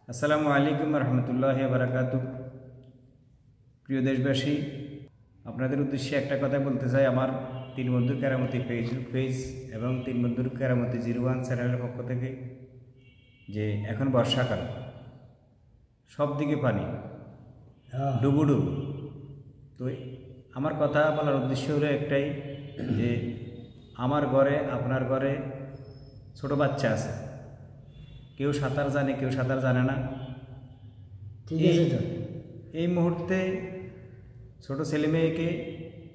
আসসালামু আলাইকুম রহমতুল্লাহি ওয়া বারাকাতুহু। প্রিয় দেশবাসী, আপনাদের উদ্দেশ্যে একটা কথা বলতে চাই। আমার তিন বন্ধুর কেরামতি ফেসবুক পেজ এবং তিন বন্ধুর কেরামতি 01 চ্যানেলের পক্ষ থেকে যে এখন বর্ষাকাল, সব দিকে পানি, ডুবুডুবু। তো আমার কথা বলার উদ্দেশ্য হলো একটাই, যে আমার ঘরে আপনার ঘরে ছোট বাচ্চা আছে, কেউ সাঁতার জানে, কেউ সাঁতার জানে না। এই মুহূর্তে ছোট ছেলে মেয়েকে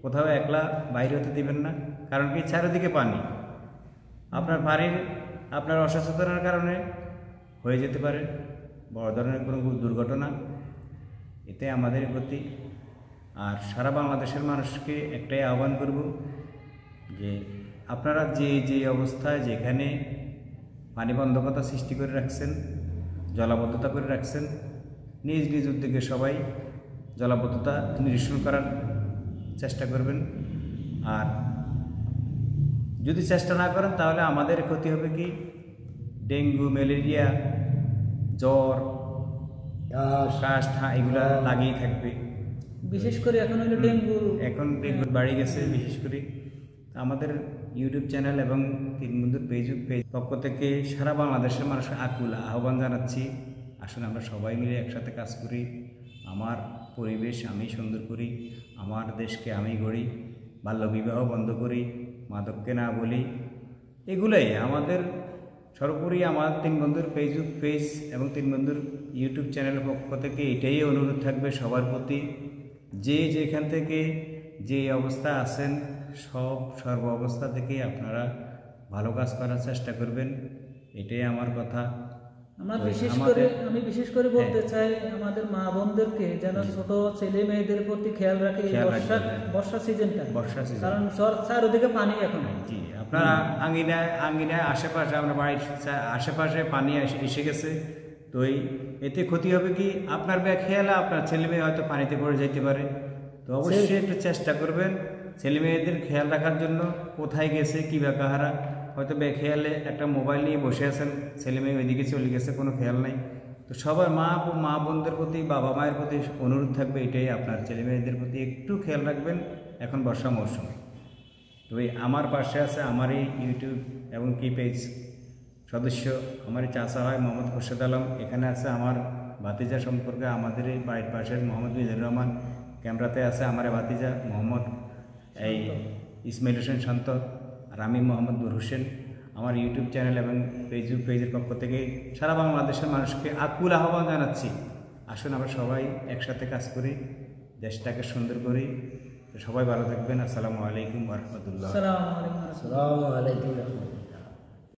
কোথাও একলা বাইরে হতে দিবেন না, কারণ কি চারিদিকে পানি। আপনার অসচেতনার কারণে হয়ে যেতে পারে বড় ধরনের কোনো দুর্ঘটনা। এতে আমাদের ক্ষতি। আর সারা বাংলাদেশের মানুষকে একটাই আহ্বান করব, যে আপনারা যে অবস্থায় যেখানে পানিবন্ধকতা সৃষ্টি করে রাখছেন, জলাবদ্ধতা করে রাখছেন, নিজ নিজ উদ্যোগে সবাই জলাবদ্ধতা নিরসন করার চেষ্টা করবেন। আর যদি চেষ্টা না করেন তাহলে আমাদের ক্ষতি হবে কি, ডেঙ্গু, ম্যালেরিয়া, জ্বর, কাশ, এগুলা লাগিয়ে থাকবে। বিশেষ করে এখন ডেঙ্গু বাড়ি গেছে। বিশেষ করে আমাদের ইউটিউব চ্যানেল এবং তিন বন্ধুর ফেসবুক পেজ পক্ষ থেকে সারা বাংলাদেশের মানুষকে আকুল আহ্বান জানাচ্ছি, আসলে আমরা সবাই মিলে একসাথে কাজ করি। আমার পরিবেশ আমি সুন্দর করি, আমার দেশকে আমি গড়ি, বাল্যবিবাহ বন্ধ করি, মাদককে না বলি। এগুলাই আমাদের সর্বোপরি আমার তিন বন্ধুর ফেসবুক পেজ এবং তিন বন্ধুর ইউটিউব চ্যানেলের পক্ষ থেকে এটাই অনুরোধ থাকবে সবার প্রতি, যে যেখান থেকে যে অবস্থা আছেন সর্ব অবস্থা থেকে আপনারা ভালো কাজ করার চেষ্টা করবেন। এটাই আমার কথা। আমি বিশেষ করে বলতে চাই আমাদের মা বোনদেরকে যেন ছোট ছেলে মেয়েদের প্রতি খেয়াল রাখে। বর্ষা সিজনটা, কারণ চারদিকে পানি এখন। জি, আপনারা আঙ্গিনায় আশেপাশে, আমরা বাড়ির আশেপাশে পানি এসে গেছে। তো এতে ক্ষতি হবে কি, আপনার খেয়ালে আপনার ছেলে মেয়ে হয়তো পানিতে পড়ে যেতে পারে। তো অবশ্যই একটু চেষ্টা করবেন ছেলে মেয়েদের খেয়াল রাখার জন্য। কোথায় গেছে কি কাহারা, হয়তো বেখেয়ালে একটা মোবাইল নিয়ে বসে আছেন, ছেলে মেয়ে ওইদিকে চলে গেছে, কোনো খেয়াল নাই। তো সবার মা বোনদের প্রতি, বাবা মায়ের প্রতি অনুরোধ থাকবে এটাই, আপনার ছেলে মেয়েদের প্রতি একটু খেয়াল রাখবেন। এখন বর্ষা মৌসুম। তো আমার পাশে আছে আমারই ইউটিউব এবং কি পেজ সদস্য, আমারই চাচা হয় মোহাম্মদ খোরশেদ আলম। এখানে আছে আমার ভাতিজা সম্পর্কে আমাদের এই বাড়ির পাশের মোহাম্মদ মিজানুর রহমান। ক্যামেরাতে আছে আমার ভাতিজা মোহাম্মদ ইসমাইল হোসেন শান্ত, আর আমি মোহাম্মদ নুর হোসেন। আমার ইউটিউব চ্যানেল এবং ফেসবুক পেজের পক্ষ থেকে সারা বাংলাদেশের মানুষকে আকুল আহ্বান জানাচ্ছি, আসুন আমরা সবাই একসাথে কাজ করি, দেশটাকে সুন্দর করি। সবাই ভালো থাকবেন। আসসালামু আলাইকুম ওয়া রাহমাতুল্লাহ। আসসালামু আলাইকুম।